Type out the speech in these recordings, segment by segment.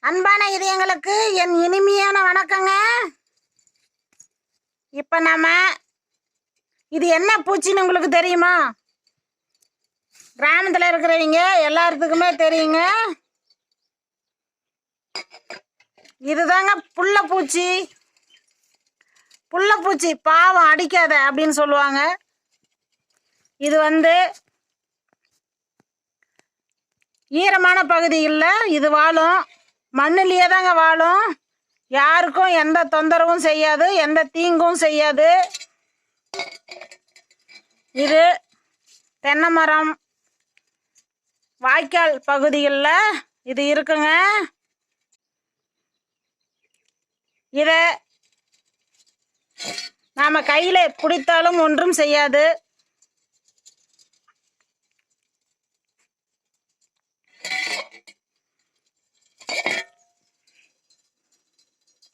அன்பான இதயங்களுக்கு என் இனிமையான வணக்கங்க. இப்போ நம்ம இது என்ன பூச்சின்னு உங்களுக்கு தெரியுமா? கிராமத்தில் இருக்கிறவங்க எல்லாத்துக்குமே தெரியுங்க. இதுதாங்க புள்ளப்பூச்சி. புள்ளப்பூச்சி பாவம் அடிக்காத அப்படின்னு சொல்லுவாங்க. இது ஈரமான பகுதிகளில் இது வாழும். மண்ணிலேயே தாங்க வாழும். யாருக்கும் எந்த தொந்தரவும் செய்யாது, எந்த தீங்கும் செய்யாது. இது தென்னை மரம், வாய்க்கால் பகுதிகளில் இது இருக்குங்க. இதை நாம் கையில் பிடித்தாலும் ஒன்றும் செய்யாது.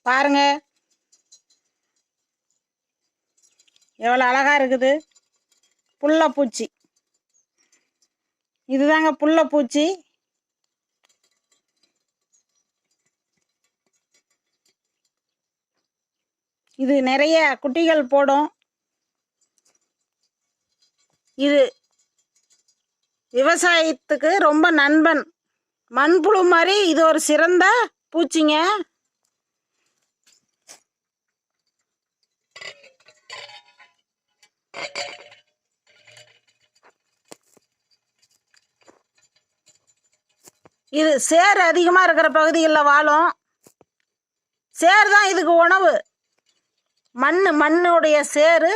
பாருங்க எவ்வளோ அழகா இருக்குது. புள்ளப்பூச்சி இதுதாங்க புள்ளப்பூச்சி. இது நிறைய குட்டிகள் போடும். இது விவசாயத்துக்கு ரொம்ப நண்பன். மண்புழு மாதிரி இது ஒரு சிறந்த பூச்சிங்க. இது சேர் அதிகமாக இருக்கிற பகுதிகளில் வாழும். சேர் தான் இதுக்கு உணவு. மண்ணுடைய சேரு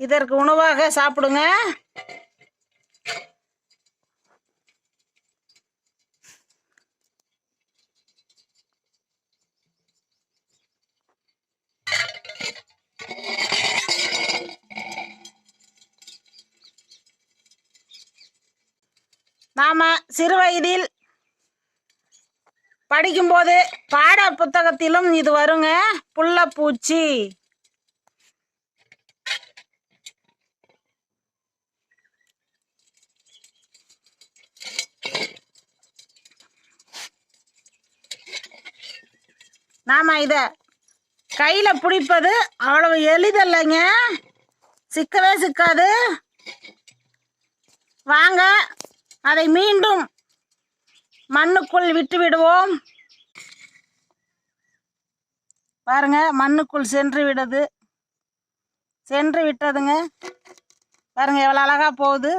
இதற்கு உணவாக சாப்பிடுங்க. நாம சிறு வயதில் படிக்கும்போது பாட புத்தகத்திலும் இது வருங்க, புள்ளப்பூச்சி. நாம இத கையில பிடிப்பது அவ்வளவு எளிதல்லைங்க, சிக்கவே சிக்காது. வாங்க அதை மீண்டும் மண்ணுக்குள் விட்டு விடுவோம். பாருங்க, மண்ணுக்குள் சென்று விட்டதுங்க. பாருங்க எவ்வளவு அழகா போகுது.